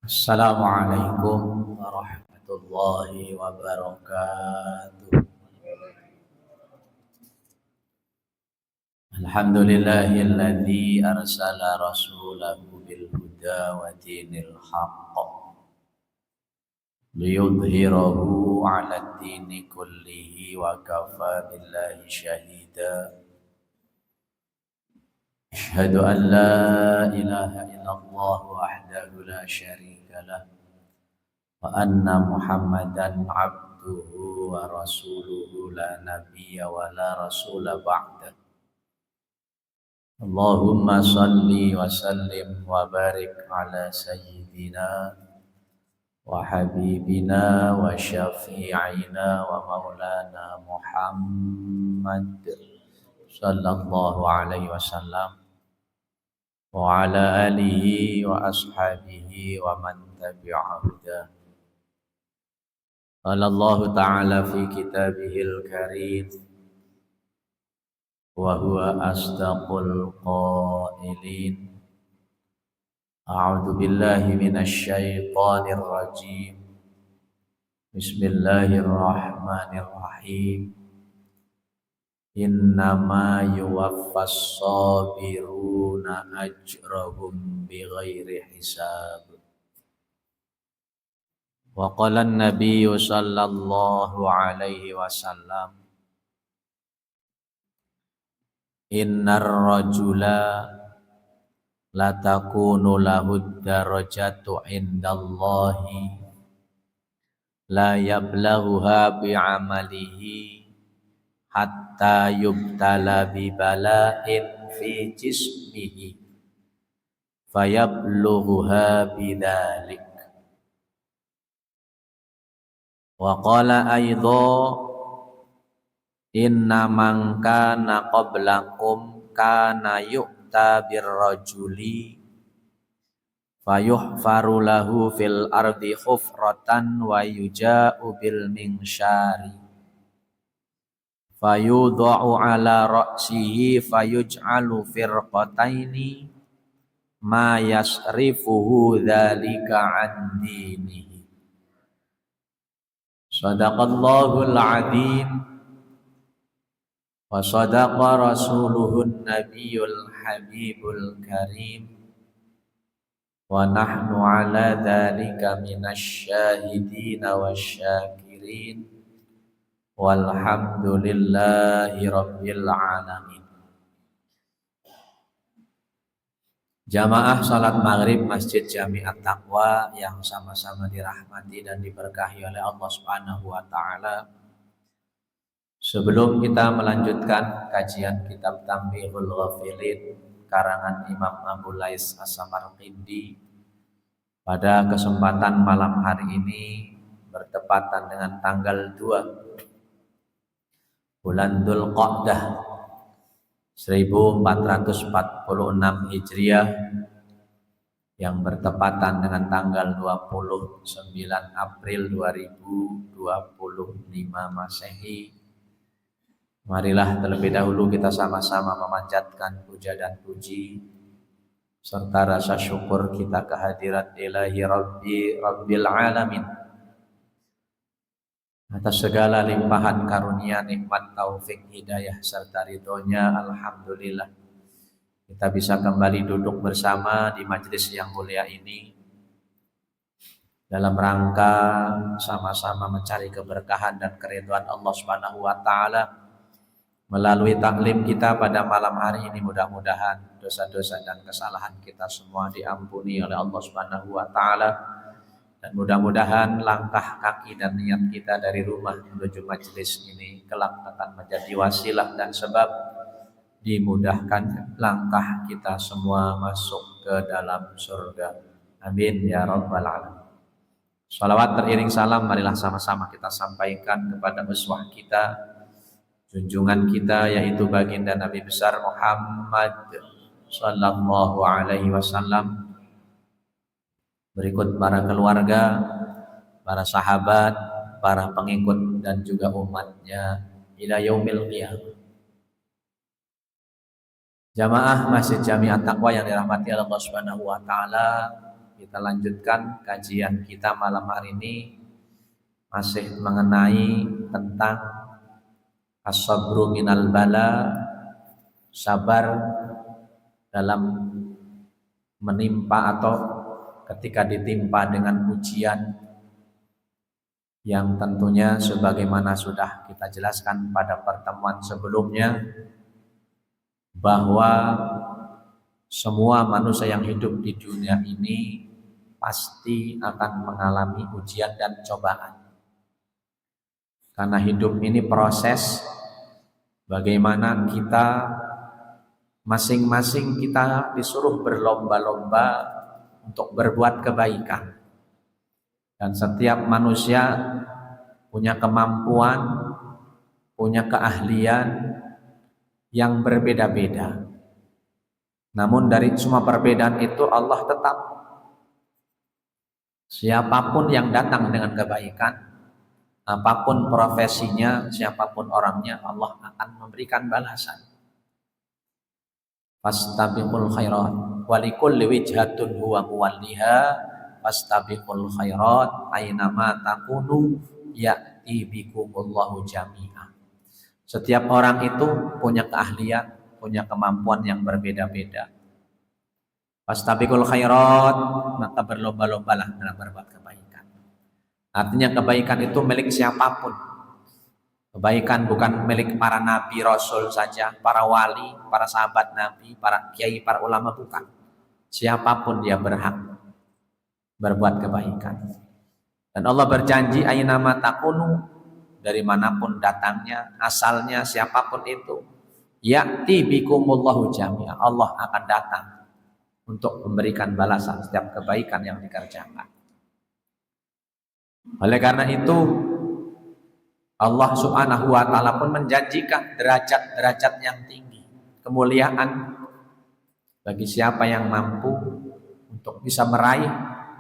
Assalamualaikum warahmatullahi wabarakatuh. Alhamdulillahilladzi arsala rasulahu bil huda wa dinil haqq liyudhhirahu 'ala ad-dini kullihi wa kafa billahi shahida. Asyhadu an la ilaha illallah wahdahu la syarika lah wa anna Muhammadan abduhu wa rasuluhu la nabiyya wa la rasula ba'da. Allahumma salli wa sallim wa barik ala sayyidina wa habibina wa syafi'ina wa maulana Muhammad sallallahu alaihi wasallam wa ala alihi wa ashabihi wa man tabi'ahu. Qala Allah Ta'ala fi kitabihil karim wa huwa asdaqul qailin. A'udzu billahi minasy syaithanir rajim. Bismillahirrahmanirrahim. Innama yuwaffas sabiruna ajrahum bighairi hisab. Wa qala an-nabiyyu sallallahu alaihi wasallam, innar rajula la takunu lahu darajatu indallahi la yablaghuha bi'amalihi hatta yubtala bi bala'in fi jismihi fayablughuha bidzalik. Wa qala aidha, inna man kana qablakum kana yu'ta birrajuli fayuhfaru lahu fil ardi khufratan wa yuja'u bil minsyari fayudha'u ala ra'sihi fayuj'alu firqataini ma yasrifuhu dzalika an dinihi. Shadaqallahul adzim wa shadaqa rasuluhun nabiyul habibul karim wa nahnu ala dzalika minasy syahidina wasyakirin walhamdulillahi rabbil alamin. Jamaah salat maghrib Masjid Jami At-Taqwa yang sama-sama dirahmati dan diberkahi oleh Allah Subhanahu wa taala. Sebelum kita melanjutkan kajian kitab Tanbihul Ghafilin karangan Imam Abu Lais As-Samarqindi, pada kesempatan malam hari ini bertepatan dengan tanggal 2 bulan Dzulqa'dah 1446 Hijriah yang bertepatan dengan tanggal 29 April 2025 Masehi. Marilah terlebih dahulu kita sama-sama memanjatkan puja dan puji serta rasa syukur kita kehadirat Ilahi Rabbil Alamin atas segala limpahan karunia, nikmat, taufik, hidayah serta ridhonya. Alhamdulillah kita bisa kembali duduk bersama di majelis yang mulia ini dalam rangka sama-sama mencari keberkahan dan keridhaan Allah Subhanahu wa taala. Melalui taklim kita pada malam hari ini, mudah-mudahan dosa-dosa dan kesalahan kita semua diampuni oleh Allah Subhanahu wa taala, dan mudah-mudahan langkah kaki dan niat kita dari rumah menuju majelis ini kelak akan menjadi wasilah dan sebab dimudahkan langkah kita semua masuk ke dalam surga. Amin ya rabbal alamin. Salawat teriring salam marilah sama-sama kita sampaikan kepada uswah kita, junjungan kita, yaitu baginda Nabi besar Muhammad sallallahu alaihi wasallam, berikut para keluarga, para sahabat, para pengikut dan juga umatnya ila yaumil qiyamah. Jamaah Masjid Jami At-Taqwa yang dirahmati Allah Subhanahu wa taala, kita lanjutkan kajian kita malam hari ini masih mengenai tentang as-sabru minal bala, sabar dalam menimpa atau ketika ditimpa dengan ujian yang tentunya sebagaimana sudah kita jelaskan pada pertemuan sebelumnya bahwa semua manusia yang hidup di dunia ini pasti akan mengalami ujian dan cobaan. Karena hidup ini proses bagaimana kita masing-masing kita disuruh berlomba-lomba untuk berbuat kebaikan. Dan setiap manusia punya kemampuan, punya keahlian yang berbeda-beda. Namun dari semua perbedaan itu Allah tetap siapapun yang datang dengan kebaikan, apapun profesinya, siapapun orangnya, Allah akan memberikan balasan. Fastabiqul khairat walikulli wijhatun huwa muwalliha fastabiqul khairat ainama takunu ya'ti bikumullahu jami'a. Setiap orang itu punya keahlian, punya kemampuan yang berbeda-beda. Fastabiqul khairat, maka berlomba-lombalah dalam berbuat kebaikan. Artinya kebaikan itu milik siapapun. Kebaikan bukan milik para nabi, rasul saja, para wali, para sahabat nabi, para kiai, para ulama, bukan. Siapapun dia berhak berbuat kebaikan. Dan Allah berjanji ainama takunu, dari manapun datangnya, asalnya, siapapun itu, ya'ti bikumullahu jami'a, Allah akan datang untuk memberikan balasan setiap kebaikan yang dikerjakan. Oleh karena itu Allah subhanahu wa ta'ala pun menjanjikan derajat-derajat yang tinggi, kemuliaan bagi siapa yang mampu untuk bisa meraih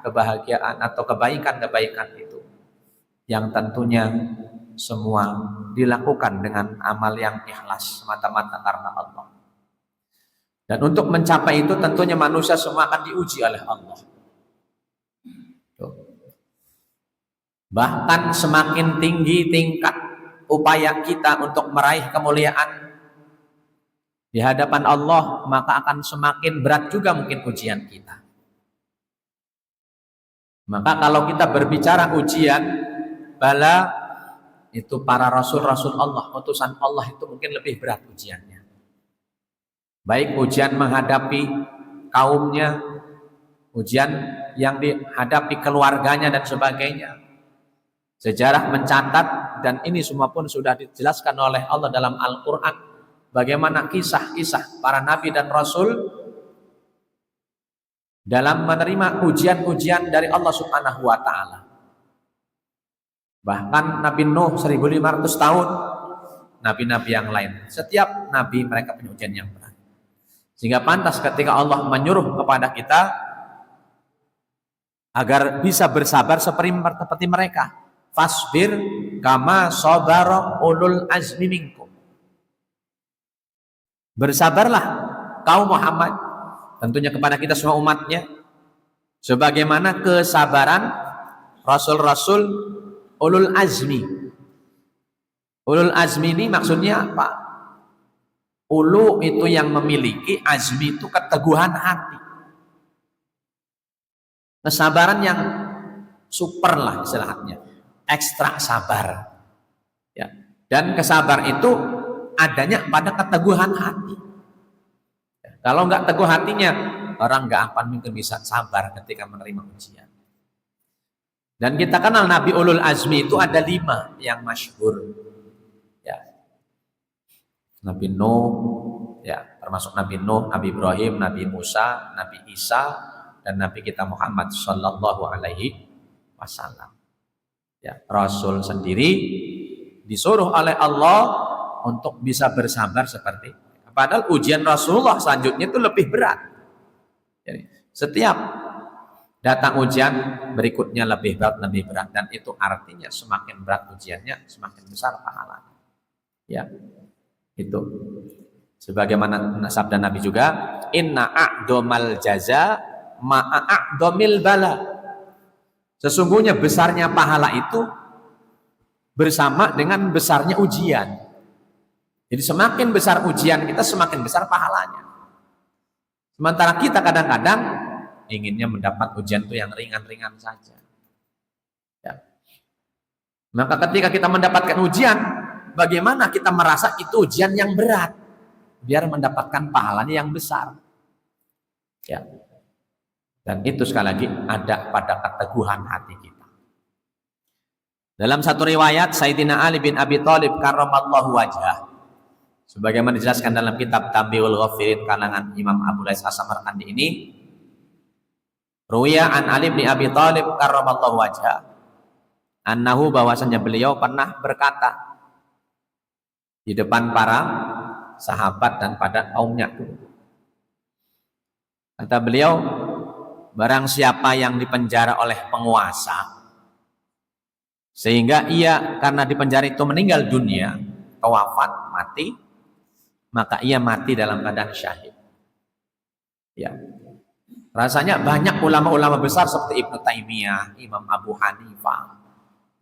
kebahagiaan atau kebaikan-kebaikan itu, yang tentunya semua dilakukan dengan amal yang ikhlas semata-mata karena Allah. Dan untuk mencapai itu tentunya manusia semua akan diuji oleh Allah. Bahkan semakin tinggi tingkat upaya kita untuk meraih kemuliaan di hadapan Allah, maka akan semakin berat juga mungkin ujian kita. Maka kalau kita berbicara ujian, bala, itu para rasul-rasul Allah, utusan Allah itu mungkin lebih berat ujiannya. Baik ujian menghadapi kaumnya, ujian yang dihadapi keluarganya dan sebagainya. Sejarah mencatat, dan ini semua pun sudah dijelaskan oleh Allah dalam Al-Quran, bagaimana kisah-kisah para nabi dan rasul dalam menerima ujian-ujian dari Allah subhanahu wa ta'ala. Bahkan Nabi Nuh 1500 tahun, nabi-nabi yang lain, setiap nabi mereka punya ujian yang berat. Sehingga pantas ketika Allah menyuruh kepada kita agar bisa bersabar seperti mereka. Fasbir kama sabara ulul azmi minkum. Bersabarlah kaum Muhammad, tentunya kepada kita semua umatnya, sebagaimana kesabaran rasul-rasul ulul azmi. Ulul azmi ini maksudnya apa? Ulu itu yang memiliki, azmi itu keteguhan hati. Kesabaran yang super lah istilahnya, ekstra sabar. Ya. Dan kesabar itu adanya pada keteguhan hati. Ya. Kalau nggak teguh hatinya, orang nggak akan mungkin bisa sabar ketika menerima ujian. Dan kita kenal Nabi Ulul Azmi itu ada 5 yang masyhur. Ya. Nabi Nuh, ya, termasuk Nabi Nuh, Nabi Ibrahim, Nabi Musa, Nabi Isa, dan Nabi kita Muhammad Sallallahu Alaihi Wasallam. Ya, Rasul sendiri disuruh oleh Allah untuk bisa bersabar seperti itu. Padahal ujian Rasulullah selanjutnya itu lebih berat. Jadi, setiap datang ujian berikutnya lebih berat, dan itu artinya semakin berat ujiannya semakin besar pahalanya. Ya. Itu sebagaimana sabda Nabi juga, inna a'domal jaza ma'a'domil bala. Sesungguhnya besarnya pahala itu bersama dengan besarnya ujian. Jadi semakin besar ujian kita, semakin besar pahalanya. Sementara kita kadang-kadang inginnya mendapat ujian itu yang ringan-ringan saja. Ya. Maka ketika kita mendapatkan ujian, bagaimana kita merasa itu ujian yang berat, biar mendapatkan pahalanya yang besar. Ya. Dan itu sekali lagi ada pada keteguhan hati kita. Dalam satu riwayat, Sayyidina Ali bin Abi Thalib karramallahu wajhah, sebagaimana dijelaskan dalam kitab Tabiul Ghafirin kalangan Imam Abu Lais As-Samarqandi ini, ruwiya an Ali bin Abi Thalib karramallahu wajhah, annahu, bahwasanya beliau pernah berkata di depan para sahabat dan pada kaumnya. Kata beliau, barang siapa yang dipenjara oleh penguasa sehingga ia karena dipenjara itu meninggal dunia, wafat, mati, maka ia mati dalam keadaan syahid. Ya. Rasanya banyak ulama-ulama besar seperti Ibnu Taimiyah, Imam Abu Hanifah,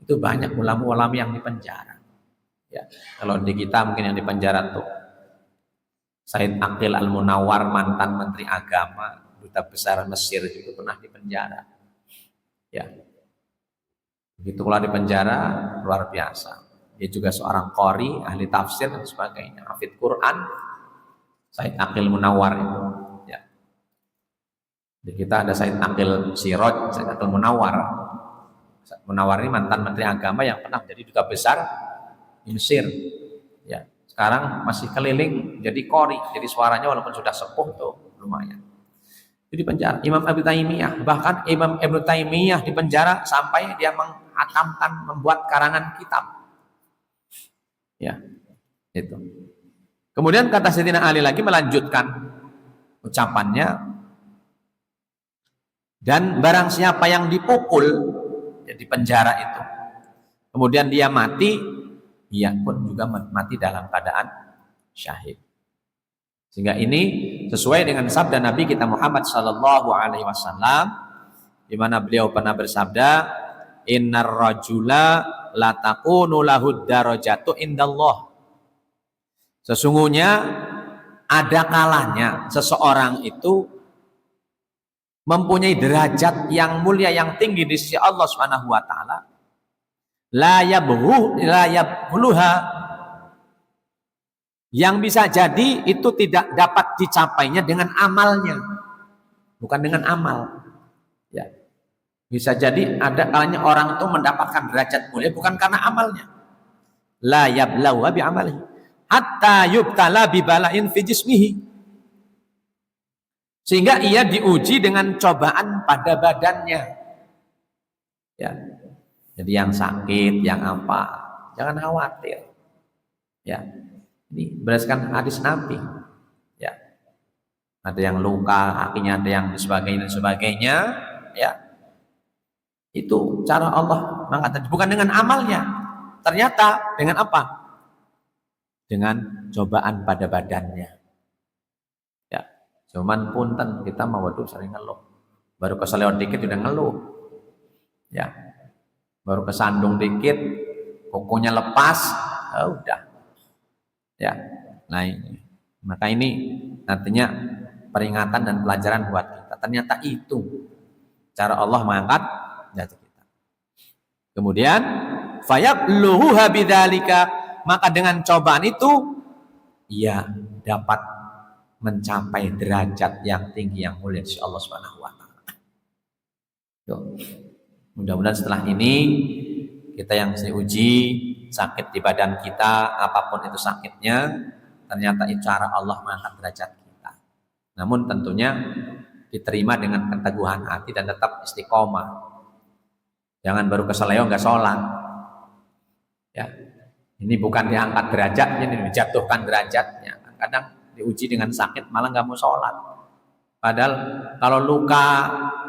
itu banyak ulama-ulama yang dipenjara. Ya. Kalau di kita mungkin yang dipenjara tuh Said Aqil Al-Munawwar, mantan Menteri Agama, duta besar Mesir, itu pernah dipenjara. Ya. Begitu kalau di penjara luar biasa. Dia juga seorang qori, ahli tafsir dan sebagainya, hafidz Quran, Said Aqil Munawwar itu. Ya. Di kita ada Said Aqil Siroj, Said Aqil Munawwar. Said Munawwar ini mantan Menteri Agama yang pernah menjadi duta besar di Mesir. Ya. Sekarang masih keliling jadi qori, jadi suaranya walaupun sudah sepuh tuh lumayan. Di penjara. Imam Abu Taimiyah, bahkan Imam Ibnu Taimiyah di penjara sampai dia menghatamkan, membuat karangan kitab. Ya, itu. Kemudian kata Sayyidina Ali lagi melanjutkan ucapannya, dan barang siapa yang dipukul di penjara itu, kemudian dia mati, ia pun juga mati dalam keadaan syahid. Sehingga ini sesuai dengan sabda Nabi kita Muhammad sallallahu alaihi wasallam, di mana beliau pernah bersabda, innar rajula la takunu lahu darajatu indallah. Sesungguhnya ada kalanya seseorang itu mempunyai derajat yang mulia, yang tinggi di sisi Allah Subhanahu wa taala. La yabluha, yang bisa jadi itu tidak dapat dicapainya dengan amalnya, bukan dengan amal. Ya. Bisa jadi ada kalanya orang itu mendapatkan derajat mulia bukan karena amalnya. La yablau bi amalihi hatta yubtala bi bala'in fi jismihi, sehingga ia diuji dengan cobaan pada badannya. Ya. Jadi yang sakit, yang apa, jangan khawatir. Ya. Ini berdasarkan hadis Nabi. Ya. Ada yang luka, kakinya ada yang sebagainya, ya. Itu cara Allah mengatakan, bukan dengan amalnya. Ternyata dengan apa? Dengan cobaan pada badannya. Ya. Cuman punten kita mau waduh sering ngeluh. Baru keselewat dikit udah ngeluh. Ya. Baru kesandung dikit, kukunya lepas, udah. Ya, nah ini. Maka ini nantinya peringatan dan pelajaran buat kita. Ternyata itu cara Allah mengangkat derajat kita. Kemudian fayabluha bidzalika, maka dengan cobaan itu ia dapat mencapai derajat yang tinggi, yang mulia di Allah Subhanahu wa taala. Mudah-mudahan setelah ini kita yang diuji sakit di badan kita, apapun itu sakitnya, ternyata itu cara Allah mengangkat derajat kita. Namun tentunya diterima dengan keteguhan hati dan tetap istiqomah. Jangan baru keseleo nggak sholat. Ya, ini bukan diangkat derajatnya, ini dijatuhkan derajatnya. Kadang diuji dengan sakit malah nggak mau sholat. Padahal kalau luka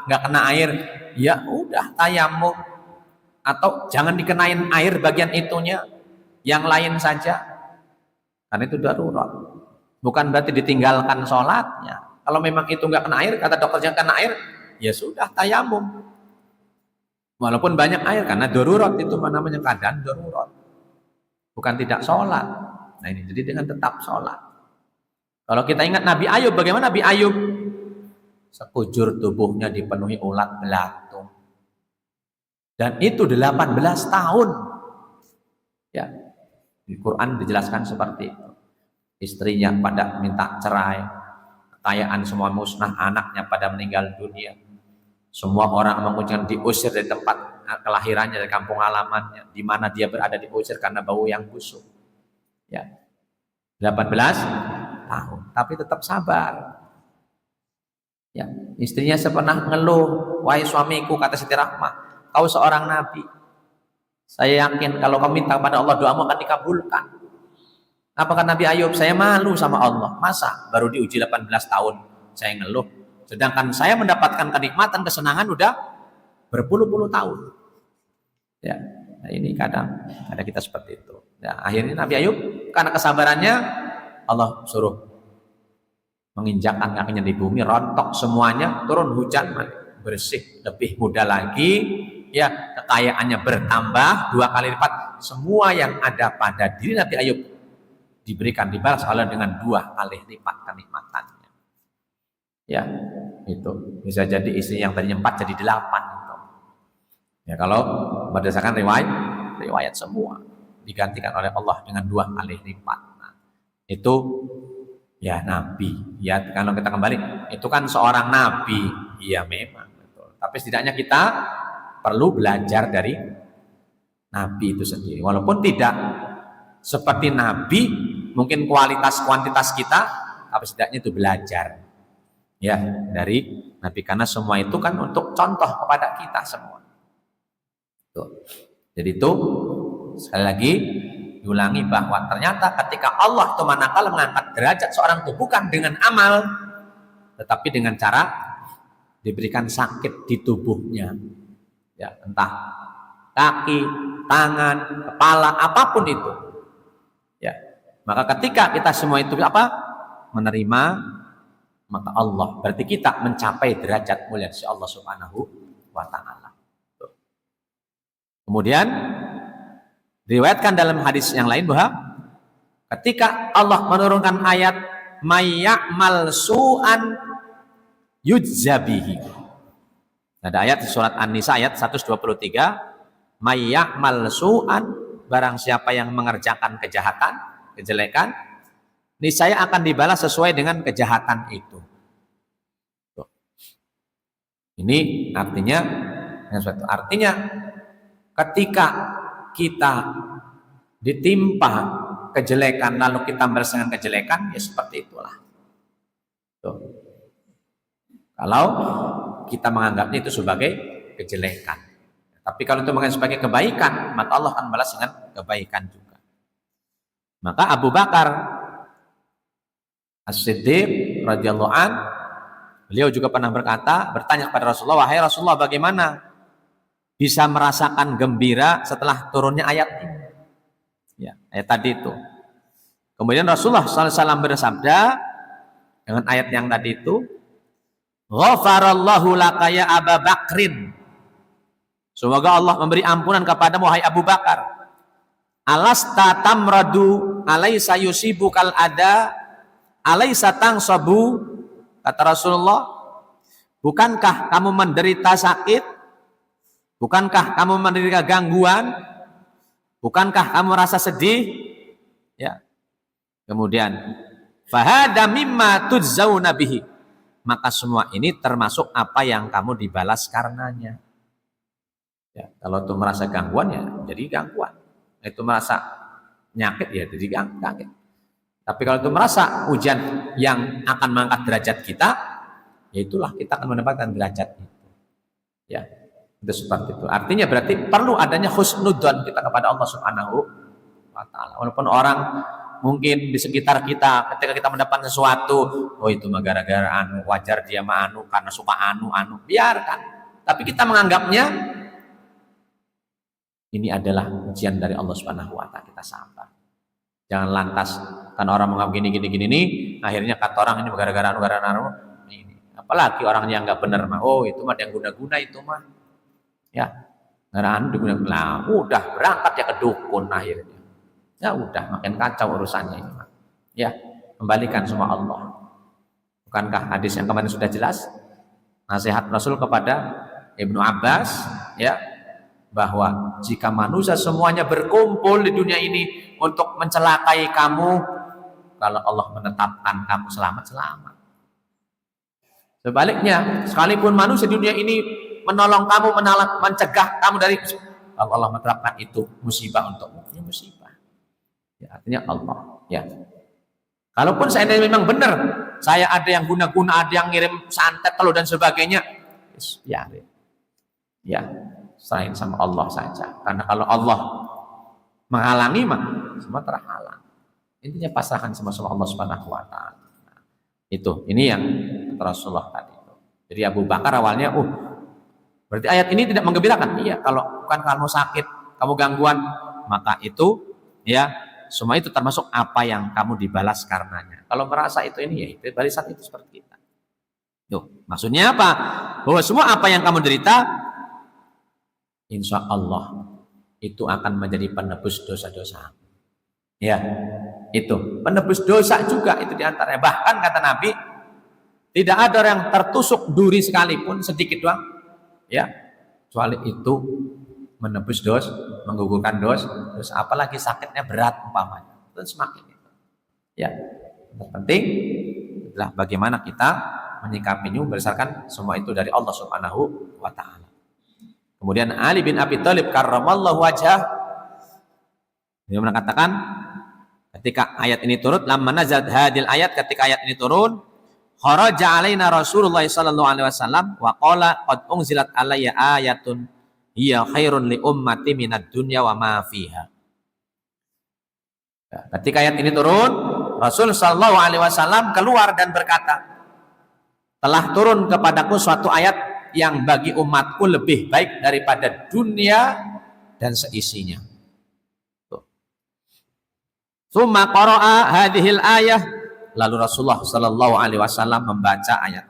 nggak kena air, ya udah tayamum. Atau jangan dikenain air bagian itunya, yang lain saja, karena itu darurat. Bukan berarti ditinggalkan sholatnya. Kalau memang itu nggak kena air, kata dokter jangan kena air, ya sudah tayamum. Walaupun banyak air, karena darurat itu namanya keadaan darurat. Bukan tidak sholat. Nah ini, jadi dengan tetap sholat. Kalau kita ingat Nabi Ayub, bagaimana Nabi Ayub? Sekujur tubuhnya dipenuhi ulat belatung. Dan itu 18 tahun. Ya, di Quran dijelaskan seperti itu. Istrinya pada minta cerai, kekayaan semua musnah, anaknya pada meninggal dunia. Semua orang mengucapkan diusir dari tempat kelahirannya, dari kampung halamannya, di mana dia berada diusir karena bau yang busuk. Ya, 18 tahun, tapi tetap sabar. Ya, istrinya pernah ngeluh, wahai suamiku, kata Siti Rahmah, kau seorang nabi. Saya yakin kalau kau minta kepada Allah, doamu akan dikabulkan. Apakah Nabi Ayub? Saya malu sama Allah. Masa baru diuji 18 tahun saya ngeluh, sedangkan saya mendapatkan kenikmatan, kesenangan udah berpuluh-puluh tahun. Ya, nah ini kadang ada kita seperti itu. Ya, akhirnya Nabi Ayub karena kesabarannya, Allah suruh menginjakkan kakinya di bumi, rontok semuanya, turun hujan, bersih, lebih mudah lagi. Ya, kekayaannya bertambah 2 kali lipat. Semua yang ada pada diri Nabi Ayub diberikan, dibalas Allah dengan 2 kali lipat kenikmatannya. Ya, itu bisa jadi istri yang tadinya 4 jadi 8 gitu. Ya, kalau berdasarkan riwayat semua digantikan oleh Allah dengan 2 kali lipat. Nah, itu ya nabi. Ya, kalau kita kembali, itu kan seorang nabi. Iya memang betul. Tapi setidaknya kita perlu belajar dari nabi itu sendiri. Walaupun tidak seperti nabi, mungkin kualitas kuantitas kita, tapi setidaknya itu belajar ya dari nabi, karena semua itu kan untuk contoh kepada kita semua. Tuh. Jadi itu sekali lagi diulangi bahwa ternyata ketika Allah itu manakala mengangkat derajat seorang itu bukan dengan amal, tetapi dengan cara diberikan sakit di tubuhnya. Ya, entah kaki, tangan, kepala, apapun itu. Ya, maka ketika kita semua itu menerima, maka Allah berarti kita mencapai derajat mulia si Allah Subhanahu wa taala. Kemudian diriwayatkan dalam hadis yang lain bahwa ketika Allah menurunkan ayat mayyamal su'an yujzabihi. Ada ayat di surat An-Nisa ayat 123, mayyamal su'an, barang siapa yang mengerjakan kejahatan, kejelekan, niscaya akan dibalas sesuai dengan kejahatan itu. Tuh. Ini artinya ketika kita ditimpa kejelekan lalu kita membalas dengan kejelekan, ya seperti itulah. Tuh. Kalau kita menganggapnya itu sebagai kejelekan, tapi kalau itu menganggap sebagai kebaikan, maka Allah akan balas dengan kebaikan juga. Maka Abu Bakar As-Siddiq radhiyallahu an, beliau juga pernah bertanya kepada Rasulullah, wahai Rasulullah, bagaimana bisa merasakan gembira setelah turunnya ayat ini? Ya, ayat tadi itu. Kemudian Rasulullah SAW bersabda dengan ayat yang tadi itu, ghafarallahu laka ya Aba Bakrin, semoga Allah memberi ampunan kepadamu wahai Abu Bakar. Alasta tamradu alaysa yusibukal ada alaysa tangsabu, kata Rasulullah, bukankah kamu menderita sakit, bukankah kamu menderita gangguan, bukankah kamu merasa sedih? Ya. Kemudian fahada mimma tujzauna bihi, maka semua ini termasuk apa yang kamu dibalas karenanya. Ya, kalau itu merasa gangguan ya jadi gangguan, itu merasa nyakit ya jadi sakit. Tapi kalau itu merasa ujian yang akan mengangkat derajat kita, ya itulah kita akan mendapatkan derajat itu. Ya, itu seperti itu. Artinya berarti perlu adanya husnudzon kita kepada Allah Subhanahu wa taala. Walaupun orang mungkin di sekitar kita ketika kita mendapatkan sesuatu, oh itu mah gara-gara anu, wajar dia mah anu karena suka anu, biarkan. Tapi kita menganggapnya ini adalah ujian dari Allah Subhanahu wa taala, kita sabar. Jangan lantas kan orang menganggap gini, akhirnya kata orang ini gara-gara anu, ini. Apalagi orang yang nggak benar mah, oh itu mah yang guna-guna itu mah, ya, kendaraan digunakan, lah udah berangkat ya ke dukun akhirnya, ya udah makin kacau urusannya ini mah, ya kembalikan semua Allah. Bukankah hadis yang kemarin sudah jelas, nasihat Rasul kepada Ibnu Abbas, ya, bahwa jika manusia semuanya berkumpul di dunia ini untuk mencelakai kamu, kalau Allah menetapkan kamu selamat. Sebaliknya, sekalipun manusia di dunia ini menolong kamu, mencegah kamu dari, kalau Allah menetapkan itu musibah untukmu, ya musibah. Ya, artinya Allah. Ya. Kalaupun seandainya memang benar, saya ada yang guna-guna, ada yang ngirim santet, telur dan sebagainya, ya, ya, selain sama Allah saja. Karena kalau Allah menghalangi mah semua terhalang. Intinya pasrahkan sama Allah Subhanahu wa taala. Nah, ini yang Rasulullah tadi. Jadi Abu Bakar awalnya, berarti ayat ini tidak menggembirakan. Iya, kalau bukan kamu sakit, kamu gangguan, maka itu ya semua itu termasuk apa yang kamu dibalas karenanya. Kalau merasa itu ini ya itu barisan itu seperti kita. Maksudnya apa? Bahwa semua apa yang kamu derita, insya Allah itu akan menjadi penebus dosa-dosa. Ya, itu penebus dosa juga itu diantaranya. Bahkan kata Nabi, tidak ada orang yang tertusuk duri sekalipun sedikit doang, ya, kecuali itu menebus dos, menggugurkan dos, apalagi sakitnya berat umpamanya, itu semakin itu. Ya, yang penting adalah bagaimana kita menyikapinya berdasarkan semua itu dari Allah Subhanahu wa taala. Kemudian Ali bin Abi Thalib karramallahu wajhah, dia mengatakan ketika ayat ini turun, lamma nazalat hadil ayat, ketika ayat ini turun, kharaja alaina Rasulullah sallallahu alaihi wasallam wa qala qad unzilat alayya ayatun hiya khairun li ummati minad dunya wa ma fiha. Ketika ayat ini turun, Rasul sallallahu alaihi wasallam keluar dan berkata, telah turun kepadaku suatu ayat yang bagi umatku lebih baik daripada dunia dan seisinya. Tsumma qara'a hadhil ayah, lalu Rasulullah sallallahu alaihi wasallam membaca ayat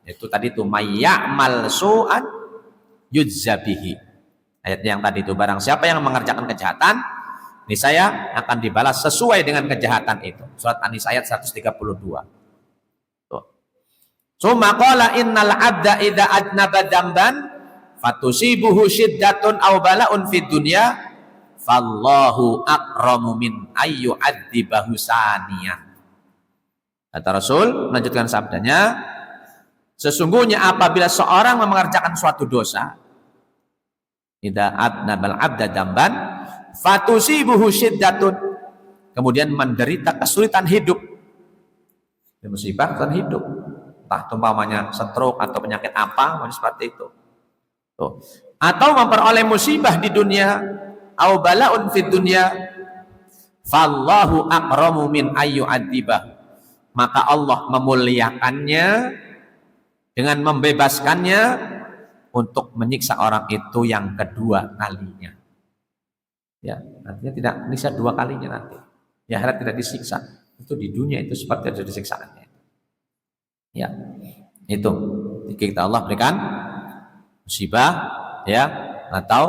itu tadi itu mayyamal su'an yujzabihi. Ayat yang tadi itu, barang siapa yang mengerjakan kejahatan, niscaya akan dibalas sesuai dengan kejahatan itu. Surat An-Nisa ayat 132. Tsumma qala innal 'abda idza adnaba dzamban fatusibuhu syiddatun aw bala'un fid dunya fallahu akramu min ayyu'adzibahu saniyah. Kata Rasul melanjutkan sabdanya, sesungguhnya apabila seorang mengerjakan suatu dosa, idza adnabal 'abda dzamban fatusibuhu syiddatun, kemudian menderita kesulitan hidup, musibah kesulitan hidup, entah umpamanya stroke atau penyakit apa, seperti itu. Atau memperoleh musibah di dunia, au bala'un fid dunya, fallahu akramu min ayyu'adzibah, maka Allah memuliakannya dengan membebaskannya untuk menyiksa orang itu yang kedua kalinya. Ya, artinya tidak bisa dua kalinya nanti. Ya, akhirat tidak disiksa. Itu di dunia itu seperti ada disiksaannya. Ya, itu. Jika kita Allah berikan musibah, ya, atau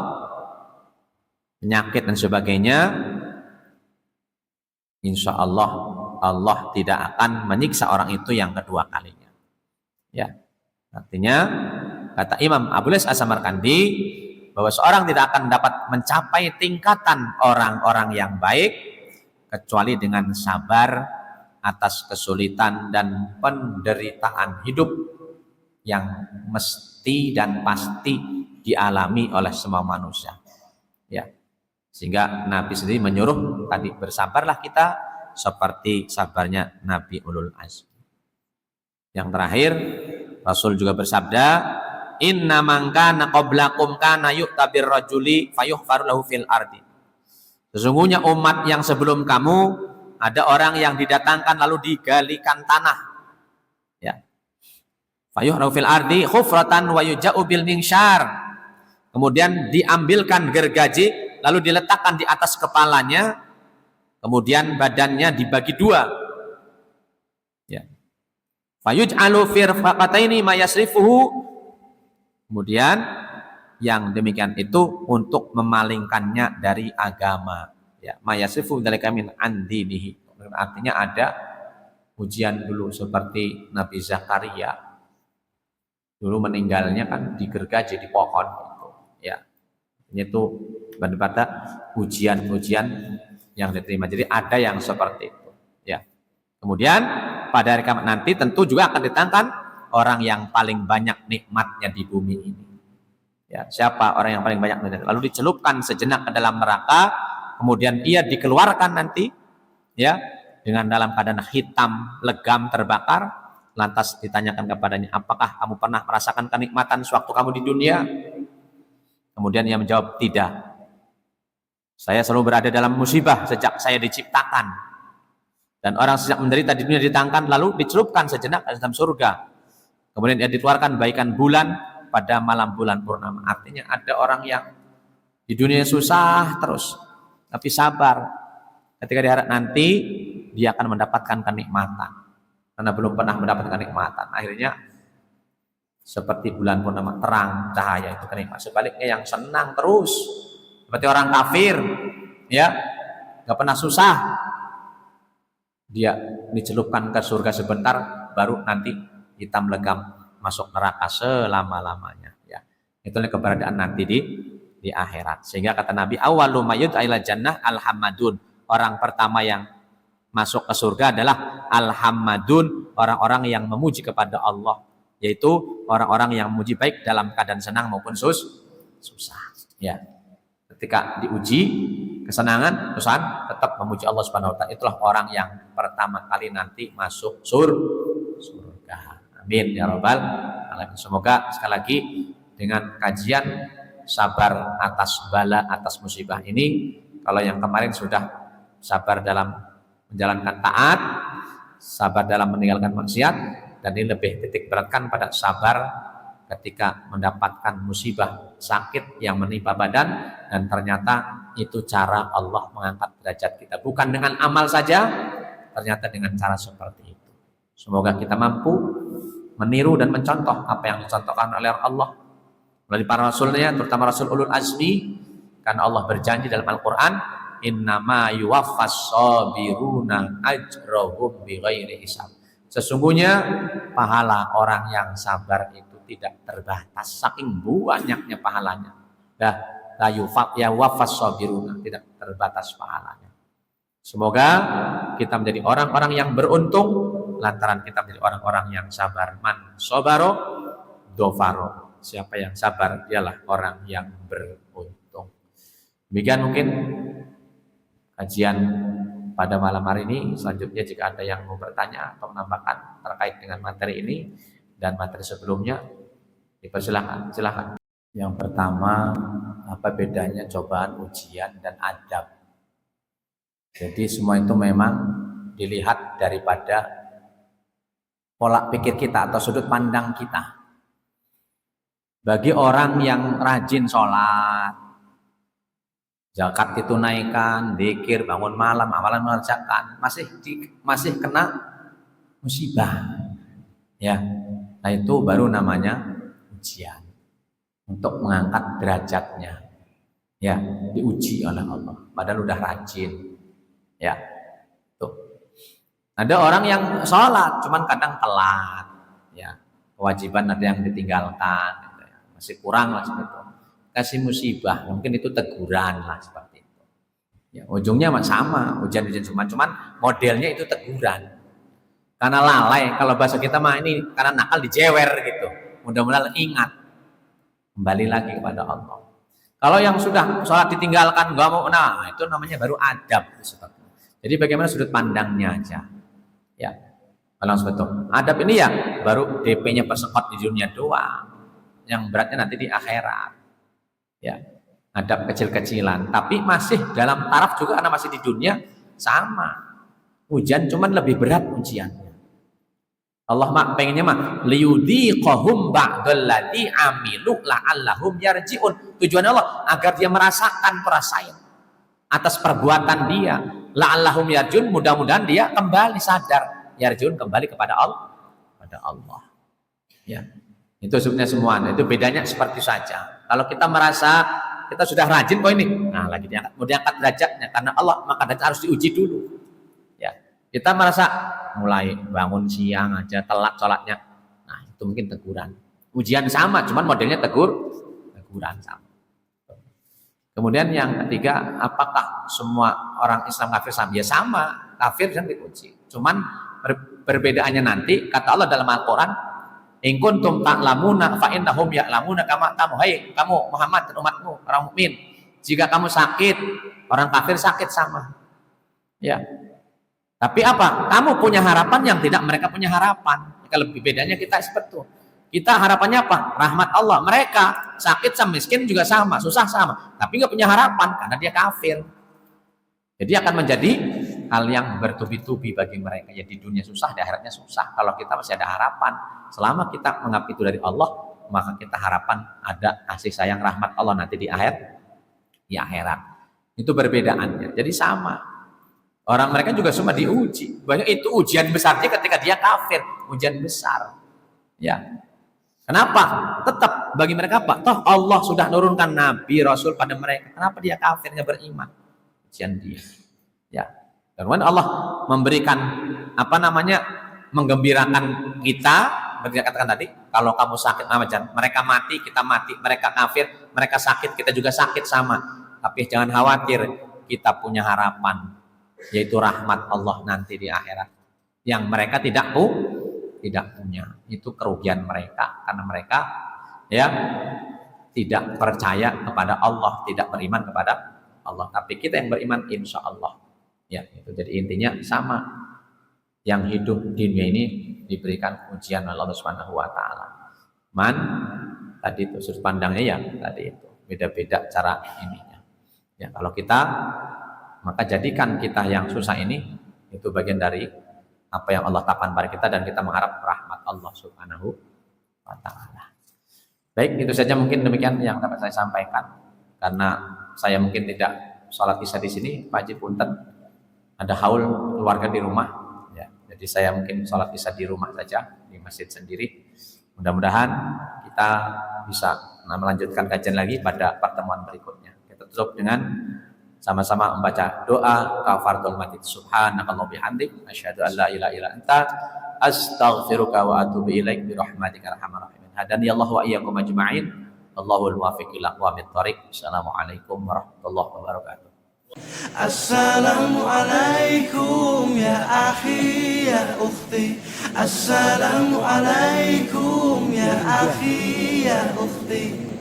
penyakit dan sebagainya, insya Allah Allah tidak akan menyiksa orang itu yang kedua kalinya. Ya, artinya kata Imam Abu Lais As-Samarkandi bahwa seorang tidak akan dapat mencapai tingkatan orang-orang yang baik kecuali dengan sabar atas kesulitan dan penderitaan hidup yang mesti dan pasti dialami oleh semua manusia. Ya, sehingga Nabi sendiri menyuruh tadi, bersabarlah kita seperti sabarnya Nabi Ulul Azmi. Yang terakhir, Rasul juga bersabda, inna man kana qablakum kana yu'tabir rajuli fayuhfaru lahu fil ardi. Sesungguhnya umat yang sebelum kamu ada orang yang didatangkan lalu digalikan tanah. Ya. Fayuhfaru fil ardi khufratan wa yuja'u bil minsyar. Kemudian diambilkan gergaji lalu diletakkan di atas kepalanya. Kemudian badannya dibagi dua. Ya. Fayuj'alu firqataini mayasrifuhu. Kemudian yang demikian itu untuk memalingkannya dari agama. Ya, mayasrifu dzalika min andinihi. Artinya ada ujian dulu seperti Nabi Zakaria. Dulu meninggalnya kan digergaji di pohon gitu. Ya. Itu pada ujian-ujian yang diterima. Jadi ada yang seperti itu. Ya. Kemudian pada hari kiamat nanti tentu juga akan ditantang orang yang paling banyak nikmatnya di bumi ini. Ya, siapa orang yang paling banyak nikmatnya? Lalu dicelupkan sejenak ke dalam neraka, kemudian ia dikeluarkan nanti, ya, dengan dalam keadaan hitam, legam, terbakar. Lantas ditanyakan kepadanya, apakah kamu pernah merasakan kenikmatan sewaktu kamu di dunia? Kemudian ia menjawab, tidak. Saya selalu berada dalam musibah sejak saya diciptakan. Dan orang sejak menderita di dunia ditangkan, lalu dicelupkan sejenak ke dalam surga. Kemudian dia dikeluarkan bagaikan bulan pada malam bulan purnama. Artinya ada orang yang di dunia susah terus, tapi sabar. Ketika di akhirat nanti, dia akan mendapatkan kenikmatan. Karena belum pernah mendapatkan kenikmatan. Akhirnya, seperti bulan purnama, terang, cahaya itu kenikmatan. Sebaliknya yang senang terus, seperti orang kafir, ya, gak pernah susah. Dia dicelupkan ke surga sebentar, baru nanti hitam legam masuk neraka selama-lamanya. Ya, itulah keberadaan nanti di akhirat. Sehingga kata Nabi, awalu mayyud ila jannah alhamadun. Orang pertama yang masuk ke surga adalah alhamadun, orang-orang yang memuji kepada Allah, yaitu orang-orang yang memuji baik dalam keadaan senang maupun susah. Ya, ketika diuji kesenangan, kesusahan, tetap memuji Allah Subhanahu wa taala. Itulah orang yang pertama kali nanti masuk surga. Amin ya rabbal alamin. Semoga sekali lagi dengan kajian sabar atas bala, atas musibah ini, kalau yang kemarin sudah sabar dalam menjalankan taat, sabar dalam meninggalkan maksiat, dan ini lebih titik beratkan pada sabar ketika mendapatkan musibah sakit yang menimpa badan, dan ternyata itu cara Allah mengangkat derajat kita, bukan dengan amal saja, ternyata dengan cara seperti itu. Semoga kita mampu meniru dan mencontoh apa yang dicontohkan oleh Allah melalui para rasulnya, terutama Rasul Ulul Azmi, karena Allah berjanji dalam Al-Quran, innama yuwaffas sabiruna ajrahum bighairi hisab. Sesungguhnya pahala orang yang sabar itu tidak terbatas, saking banyaknya pahalanya. La yuwaffas sabiruna, tidak terbatas pahalanya. Semoga kita menjadi orang-orang yang beruntung lantaran kita menjadi orang-orang yang sabar. Man sobaro dofaro. Siapa yang sabar dialah orang yang beruntung. Demikian mungkin kajian pada malam hari ini. Selanjutnya jika ada yang mau bertanya atau menambahkan terkait dengan materi ini dan materi sebelumnya, dipersilakan. Silakan. Yang pertama, apa bedanya cobaan, ujian, dan adab? Jadi semua itu memang dilihat daripada pola pikir kita atau sudut pandang kita. Bagi orang yang rajin sholat, zakat ditunaikan, dzikir, bangun malam, amalan mengerjakan, masih kena musibah, ya. Nah itu baru namanya ujian untuk mengangkat derajatnya, ya, diuji oleh Allah. Padahal udah rajin. Ya, tuh. Ada orang yang sholat, cuman kadang telat, ya, kewajiban ada yang ditinggalkan, gitu ya. Masih kurang lah seperti itu. Kasih musibah, mungkin itu teguran lah seperti itu. Ya, ujungnya sama, ujian-ujian cuman modelnya itu teguran. Karena lalai, kalau bahasa kita mah ini karena nakal dijewer gitu. Mudah-mudahan ingat, kembali lagi kepada Allah. Kalau yang sudah sholat ditinggalkan, nggak mau, nah itu namanya baru adab. Jadi bagaimana sudut pandangnya aja, ya. Kalau seperti adab ini ya baru DP-nya persekot di dunia doang, yang beratnya nanti di akhirat, ya. Adab kecil-kecilan, tapi masih dalam taraf juga karena masih di dunia sama. Ujian cuman lebih berat ujiannya. Allah pengennya liyudhiqahum ba'dalladzi amilu la'allahum yarji'un. Tujuan Allah agar dia merasakan perasaan atas perbuatan dia, la'allahum yarjun, mudah-mudahan dia kembali sadar, yarjun, kembali kepada Allah. kepada Allah. Ya. Itu sebenarnya semua. Itu bedanya seperti saja. Kalau kita merasa kita sudah rajin kok ini, nah lagi diangkat, mau diangkat derajatnya karena Allah, maka derajat harus diuji dulu. Ya. Kita merasa mulai bangun siang aja telat sholatnya, nah itu mungkin teguran. Ujian sama, cuman modelnya teguran sama. Kemudian yang ketiga, apakah semua orang Islam kafir sama? Ya sama, kafir dan diuji. Cuman perbedaannya nanti, kata Allah dalam Al-Quran, in kuntum ta'lamuna fa innahum ya'lamuna kama ta'lamun. Hai kamu Muhammad dan umatmu, orang mukmin, jika kamu sakit, orang kafir sakit sama. Ya. Tapi apa? Kamu punya harapan yang tidak mereka punya harapan. Kalau lebih bedanya kita seperti itu. Kita harapannya apa? Rahmat Allah. Mereka sakit sama miskin juga sama, susah sama. Tapi nggak punya harapan karena dia kafir. Jadi akan menjadi hal yang bertubi-tubi bagi mereka. Ya di dunia susah, di akhiratnya susah. Kalau kita masih ada harapan, selama kita menganggap itu dari Allah, maka kita harapan ada kasih sayang rahmat Allah nanti di akhirat. Itu perbedaannya. Jadi sama. Orang mereka juga semua diuji. Banyak itu ujian besarnya ketika dia kafir, ujian besar. Ya. Kenapa? Tetap bagi mereka apa? Toh Allah sudah nurunkan nabi rasul pada mereka. Kenapa dia kafirnya beriman? Ujian dia. Ya. Karena Allah memberikan menggembirakan kita, seperti katakan tadi, kalau kamu sakit mereka mati, kita mati, mereka kafir, mereka sakit, kita juga sakit sama. Tapi jangan khawatir, kita punya harapan, yaitu rahmat Allah nanti di akhirat. Yang mereka tidak punya. Itu kerugian mereka karena mereka ya tidak percaya kepada Allah, tidak beriman kepada Allah. Tapi kita yang beriman insya Allah. Ya, itu jadi intinya sama. Yang hidup di dunia ini diberikan ujian oleh Allah Subhanahu wa taala. Tadi itu sudut pandangnya ya tadi itu. Beda-beda cara ininya. Ya, kalau kita maka jadikan kita yang susah ini itu bagian dari apa yang Allah tapkan pada kita dan kita mengharap rahmat Allah Subhanahu wa taala. Baik, itu saja mungkin demikian yang dapat saya sampaikan. Karena saya mungkin tidak sholat isya di sini, Pak Haji punten, ada haul keluarga di rumah. Ya, jadi saya mungkin sholat isya di rumah saja, di masjid sendiri. Mudah-mudahan kita bisa melanjutkan kajian lagi pada pertemuan berikutnya. Kita tutup dengan sama-sama membaca doa kafaratul majlis. Subhanakallah bihamdik asyhadu an la ilaha illa anta astaghfiruka wa atubu ilaik bi rahmatika arhamar rahimin. Hadani Allah wa iyyakum ajma'in. Allahul muwaffiq ila aqwamit thoriq. Assalamualaikum warahmatullahi wabarakatuh. Assalamualaikum ya akhi ya ukhti. Assalamualaikum ya akhi ya ukhti.